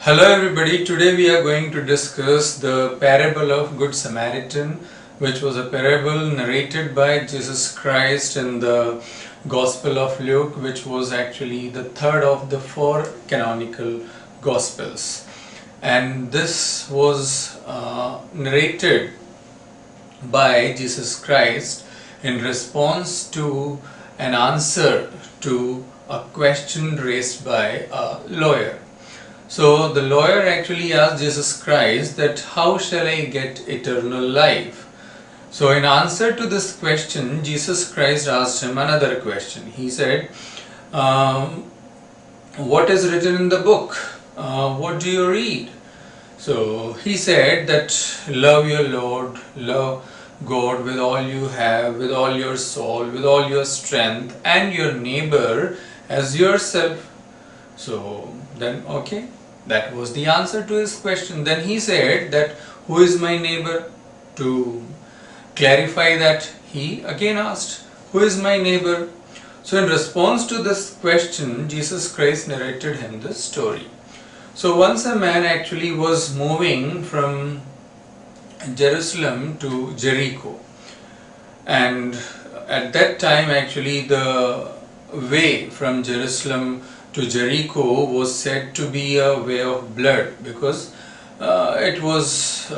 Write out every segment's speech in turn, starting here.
Hello everybody, today we are going to discuss the parable of Good Samaritan, which was a parable narrated by Jesus Christ in the Gospel of Luke, which was actually the third of the four canonical Gospels. And this was narrated by Jesus Christ in response to an answer to a question raised by a lawyer. So the lawyer actually asked Jesus Christ that how shall I get eternal life? So in answer to this question, Jesus Christ asked him another question. He said, what is written in the book? What do you read? So he said that love your Lord, love God with all you have, with all your soul, with all your strength, and your neighbor as yourself. So then, okay, that was the answer to his question. Then he said that who is my neighbor? To clarify that, he again asked, who is my neighbor? So in response to this question, Jesus Christ narrated him this story. So once a man actually was moving from Jerusalem to Jericho, and at that time actually the way from Jerusalem to Jericho was said to be a way of blood, because it was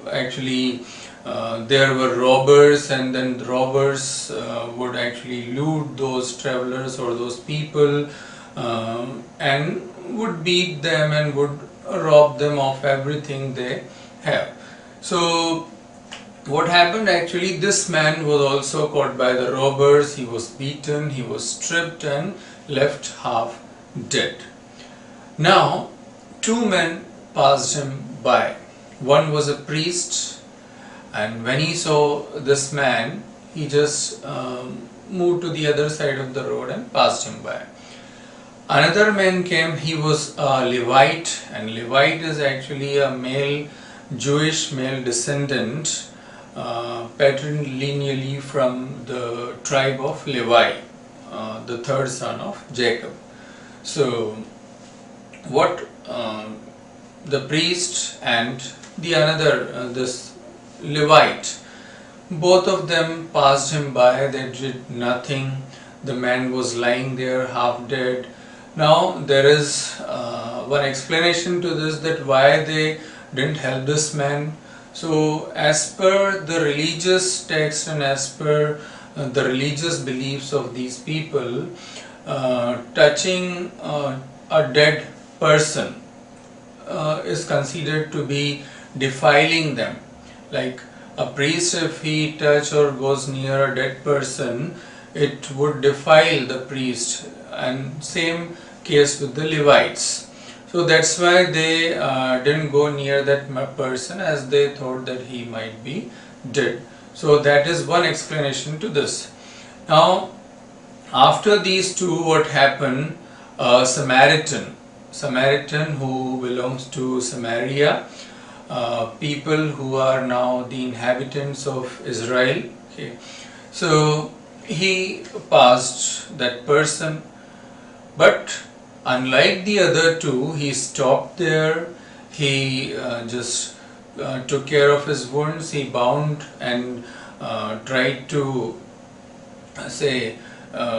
actually there were robbers, and then the robbers would actually loot those travelers or those people and would beat them and would rob them of everything they have. So what happened actually, this man was also caught by the robbers. He was beaten, he was stripped and left half dead. Now two men passed him by. One was a priest, and when he saw this man, he just moved to the other side of the road and passed him by. Another man came, he was a Levite, and Levite is actually a male, Jewish male descendant, patrilineally from the tribe of Levi, the third son of Jacob. So what the priest and the another, this Levite, both of them passed him by, they did nothing. The man was lying there half dead. Now there is one explanation to this, that why they didn't help this man. So as per the religious text and as per the religious beliefs of these people, touching a dead person is considered to be defiling them. Like a priest, if he touch or goes near a dead person, it would defile the priest, and same case with the Levites. So that's why they didn't go near that person, as they thought that he might be dead. So that is one explanation to this. Now after these two, what happened? Samaritan who belongs to Samaria, people who are now the inhabitants of Israel. Okay. So he passed that person, but unlike the other two, he stopped there. He just took care of his wounds. He bound and tried to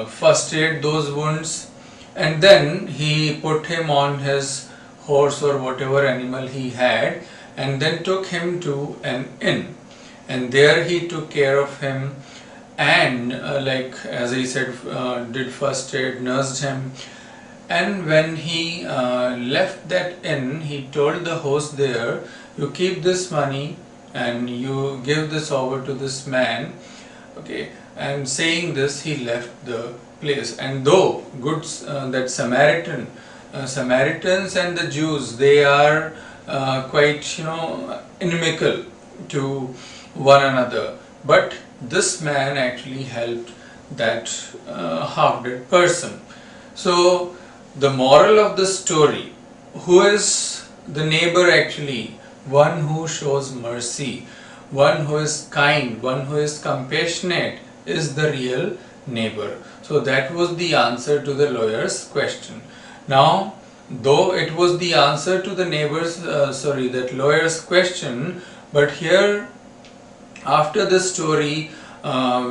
first aid those wounds, and then he put him on his horse or whatever animal he had, and then took him to an inn, and there he took care of him, and like as I said, did first aid, nursed him. And when he left that inn, he told the host there, you keep this money and you give this over to this man. Okay. And saying this, he left the place. And though that Samaritans and the Jews, they are quite inimical to one another, but this man actually helped that half dead person. So the moral of the story, who is the neighbor actually? One who shows mercy, one who is kind, one who is compassionate is the real neighbor. So that was the answer to the lawyer's question. Now though it was the answer to the that lawyer's question, but here after this story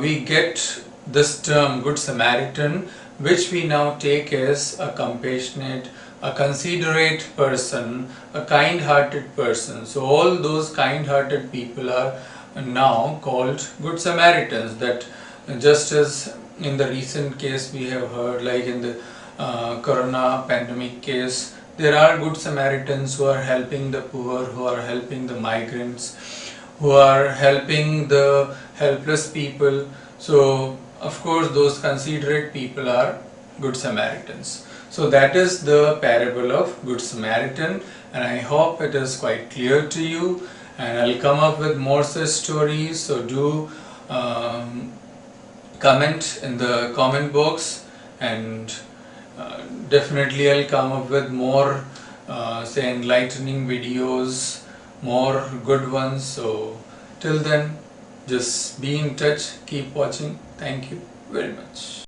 we get this term Good Samaritan, which we now take as a compassionate, a considerate person, a kind-hearted person. So all those kind-hearted people are now called Good Samaritans. That just as in the recent case we have heard, like in the corona pandemic case, there are Good Samaritans who are helping the poor, who are helping the migrants, who are helping the helpless people. So of course those considerate people are Good Samaritans. So that is the parable of Good Samaritan, and I hope it is quite clear to you, and I'll come up with more such stories. So do comment in the comment box, and definitely I'll come up with more say enlightening videos, more good ones. So till then, just be in touch, keep watching. Thank you very much.